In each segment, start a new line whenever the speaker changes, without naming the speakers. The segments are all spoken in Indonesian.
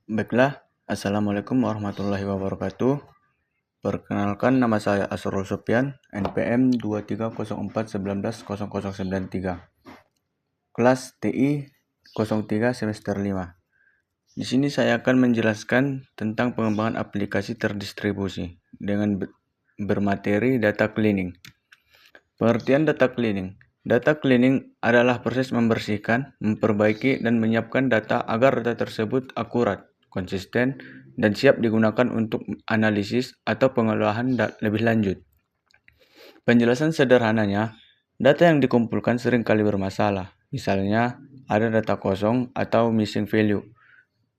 Baiklah, Assalamualaikum warahmatullahi wabarakatuh. Perkenalkan, nama saya Asrul Sopyan, NPM 2304110093, kelas TI 03 semester 5. Di sini saya akan menjelaskan tentang pengembangan aplikasi terdistribusi dengan bermateri data cleaning. Pengertian data cleaning. Data cleaning adalah proses membersihkan, memperbaiki, dan menyiapkan data agar data tersebut akurat, konsisten, dan siap digunakan untuk analisis atau pengolahan lebih lanjut. Penjelasan sederhananya, data yang dikumpulkan seringkali bermasalah. Misalnya, ada data kosong atau missing value,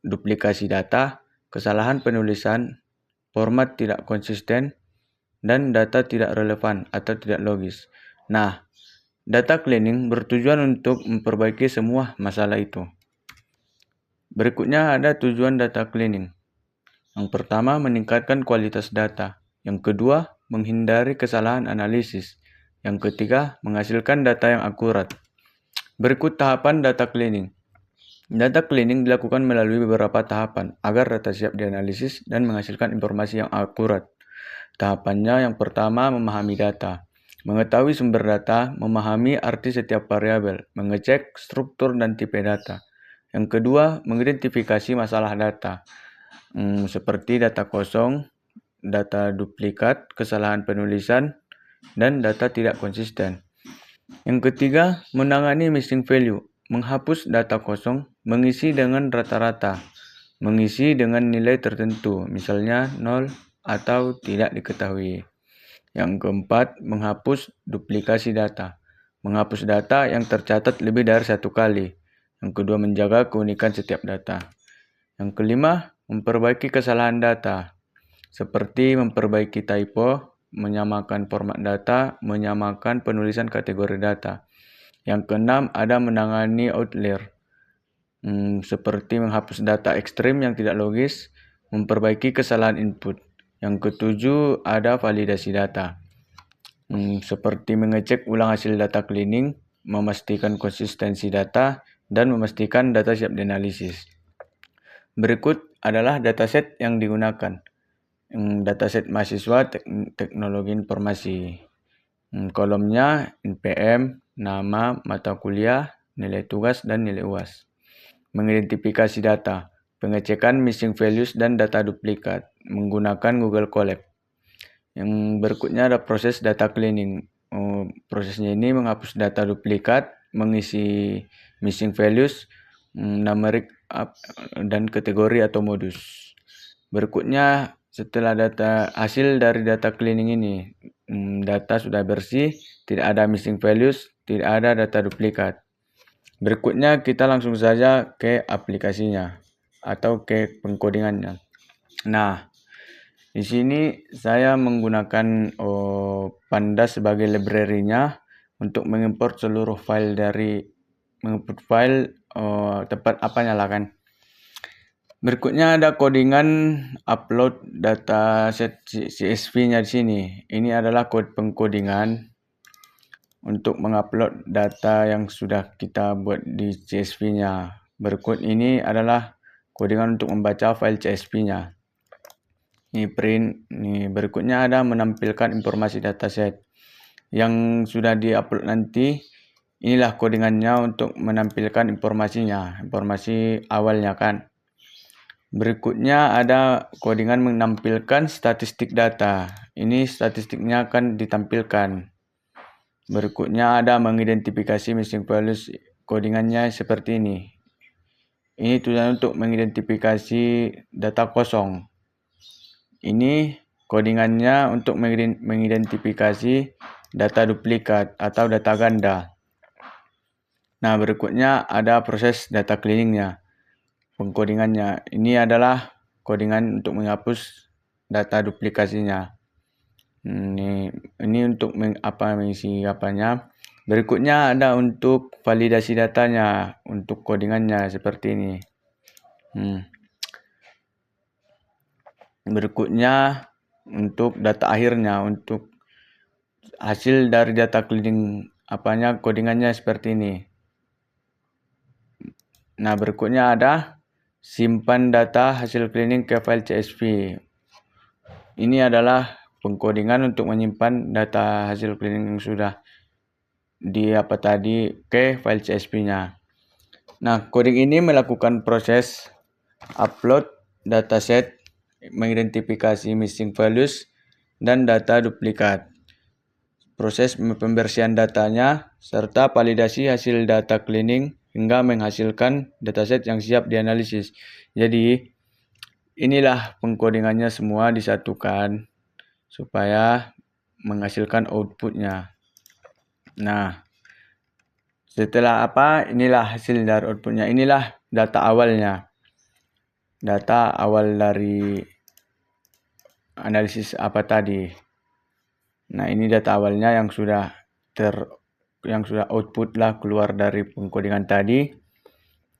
duplikasi data, kesalahan penulisan, format tidak konsisten, dan data tidak relevan atau tidak logis. Nah, data cleaning bertujuan untuk memperbaiki semua masalah itu. Berikutnya ada tujuan data cleaning. Yang pertama, meningkatkan kualitas data. Yang kedua, menghindari kesalahan analisis. Yang ketiga, menghasilkan data yang akurat. Berikut tahapan data cleaning. Data cleaning dilakukan melalui beberapa tahapan agar data siap dianalisis dan menghasilkan informasi yang akurat. Tahapannya yang pertama, memahami data. Mengetahui sumber data, memahami arti setiap variabel, mengecek struktur dan tipe data. Yang kedua, mengidentifikasi masalah data, seperti data kosong, data duplikat, kesalahan penulisan, dan data tidak konsisten. Yang ketiga, menangani missing value, menghapus data kosong, mengisi dengan rata-rata, mengisi dengan nilai tertentu, misalnya 0 atau tidak diketahui. Yang keempat, menghapus duplikasi data. Menghapus data yang tercatat lebih dari satu kali. Yang kedua, menjaga keunikan setiap data. Yang kelima, memperbaiki kesalahan data, seperti memperbaiki typo, menyamakan format data, menyamakan penulisan kategori data. Yang keenam, ada menangani outlier, seperti menghapus data ekstrim yang tidak logis, memperbaiki kesalahan input. Yang ketujuh, ada validasi data, seperti mengecek ulang hasil data cleaning, memastikan konsistensi data, dan memastikan data siap dianalisis. Berikut adalah dataset yang digunakan. Dataset mahasiswa teknologi informasi. Kolomnya NPM, nama, mata kuliah, nilai tugas, dan nilai UAS. Mengidentifikasi data, pengecekan missing values dan data duplikat menggunakan Google Colab. Yang berikutnya ada proses data cleaning. Prosesnya ini menghapus data duplikat, mengisi missing values, numerik dan kategori atau modus. Berikutnya, setelah hasil dari data cleaning ini, data sudah bersih, tidak ada missing values, tidak ada data duplikat. Berikutnya kita langsung saja ke aplikasinya atau ke pengkodingannya. Nah, di sini saya menggunakan Pandas sebagai library-nya untuk mengimport seluruh file tempat apa nyalakan. Berikutnya ada codingan upload dataset CSV-nya di sini. Ini adalah kode pengkodingan untuk mengupload data yang sudah kita buat di CSV-nya. Berikut ini adalah codingan untuk membaca file CSV-nya. Ini print. Ini berikutnya ada menampilkan informasi dataset yang sudah diupload nanti. Inilah codingannya untuk menampilkan informasinya, informasi awalnya kan. Berikutnya ada codingan menampilkan statistik data. Ini statistiknya akan ditampilkan. Berikutnya ada mengidentifikasi missing values. Codingannya seperti ini. Ini tujuan untuk mengidentifikasi data kosong. Ini codingannya untuk mengidentifikasi data duplikat atau data ganda. Nah, berikutnya ada proses data cleaningnya, pengkodingannya. Ini adalah codingan untuk menghapus data duplikasinya. Ini untuk mengisi apanya. Berikutnya ada untuk validasi datanya, untuk codingannya seperti ini. Berikutnya untuk data akhirnya, untuk hasil dari data cleaning codingannya seperti ini. Nah, berikutnya ada simpan data hasil cleaning ke file CSV. Ini adalah pengkodingan untuk menyimpan data hasil cleaning yang sudah ke file CSV-nya. Nah, coding ini melakukan proses upload dataset, mengidentifikasi missing values, dan data duplikat. Proses pembersihan datanya, serta validasi hasil data cleaning hingga menghasilkan dataset yang siap dianalisis. Jadi, inilah pengkodingannya semua disatukan supaya menghasilkan outputnya. Nah, setelah inilah hasil dari outputnya. Inilah data awalnya. Data awal dari analisis tadi. Nah, ini data awalnya yang sudah output lah keluar dari pengkodingan tadi.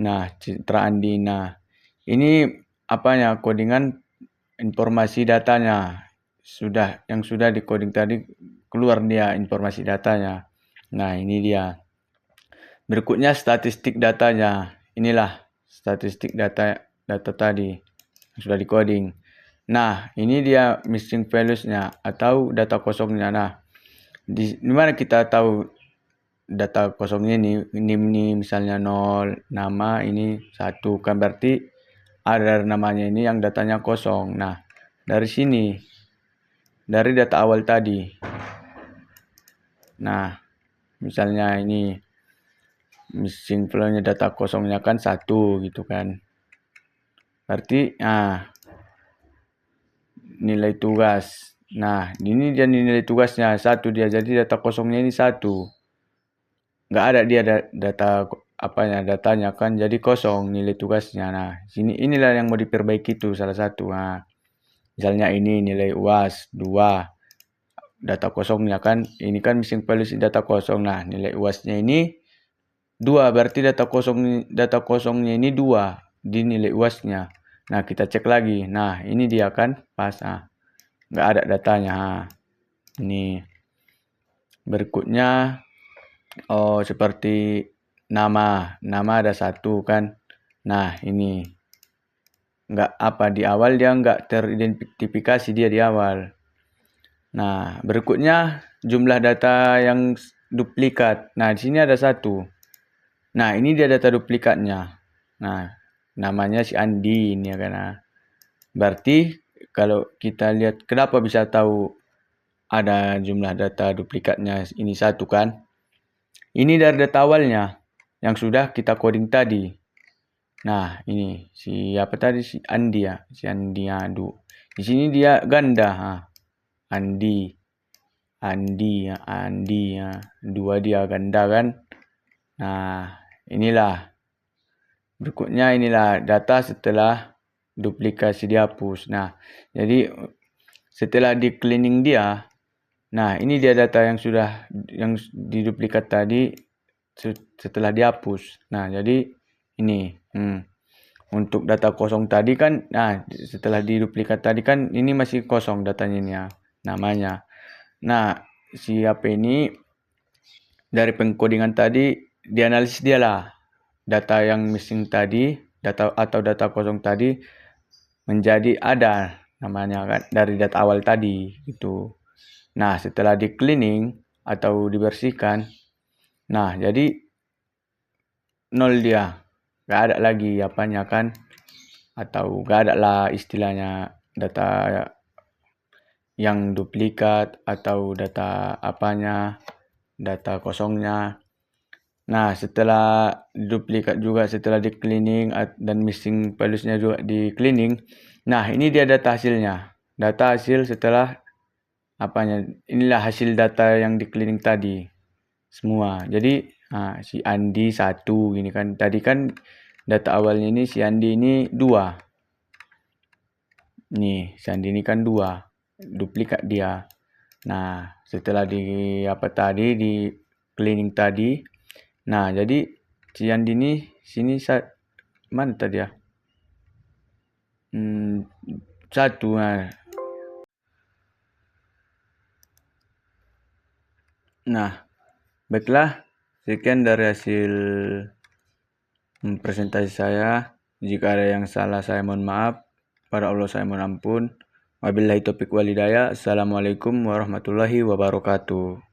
Nah, Citra Andi. Nah, ini kodingan informasi datanya. Yang sudah dikoding tadi keluar dia informasi datanya. Nah, ini dia. Berikutnya statistik datanya. Inilah statistik data tadi yang sudah dikoding. Nah, ini dia missing values-nya atau data kosongnya. Nah, di mana kita tahu data kosongnya ini misalnya 0, nama ini 1, kan berarti ada namanya ini yang datanya kosong. Nah, dari sini, dari data awal tadi. Nah, misalnya ini missing value-nya data kosongnya kan 1 gitu kan. Berarti nilai tugas. Nah, ini dia nilai tugasnya 1 dia. Jadi data kosongnya ini 1. Nggak ada dia data datanya kan jadi kosong nilai tugasnya. Nah, inilah yang mau diperbaiki itu salah satu. Nah, misalnya ini nilai UAS 2. Data kosongnya kan ini kan missing values data kosong. Nah, nilai UAS-nya ini 2, berarti data kosongnya ini 2 di nilai UAS-nya. Nah, kita cek lagi. Nah, ini dia kan pas. Nggak ada datanya. Ini berikutnya seperti nama ada 1 kan. Nah, ini nggak di awal dia nggak teridentifikasi dia di awal. Nah, berikutnya jumlah data yang duplikat. Nah, di sini ada 1. Nah, ini dia data duplikatnya. Nah, namanya si Andi ini ya kan. Berarti kalau kita lihat kenapa bisa tahu ada jumlah data duplikatnya ini 1 kan. Ini dari data awalnya yang sudah kita coding tadi. Nah, ini siapa tadi si Andi ya, si Andi Adu. Di sini dia ganda. Andi ya. 2 dia ganda kan. Nah, inilah. Berikutnya inilah data setelah duplikasi dihapus. Nah, jadi setelah di cleaning dia, nah ini dia data yang diduplikat tadi setelah dihapus. Nah, jadi ini untuk data kosong tadi kan, nah setelah diduplikat tadi kan ini masih kosong datanya ini ya, namanya. Nah, siapa ini dari pengkodingan tadi dianalisis dia lah data yang missing tadi, data kosong tadi menjadi ada namanya kan dari data awal tadi gitu. Nah, setelah di cleaning atau dibersihkan, nah jadi 0 dia. Gak ada lagi apanya kan, atau gak ada lah istilahnya data yang duplikat atau data data kosongnya. Nah, setelah duplikat juga, setelah di cleaning dan missing values-nya juga di cleaning. Nah, ini dia data hasilnya. Data hasil setelah inilah hasil data yang di cleaning tadi. Semua. Jadi, si Andi 1 gini kan. Tadi kan data awalnya ini si Andi ini 2. Nih, si Andi ini kan 2. Duplikat dia. Nah, setelah di cleaning tadi. Nah, jadi si Andi ini sini mana tadi ya? 1. Nah, baiklah, sekian dari hasil presentasi saya. Jika ada yang salah saya mohon maaf. Pada Allah saya mohon ampun. Wabillahi taufiq walhidayah. Assalamualaikum warahmatullahi wabarakatuh.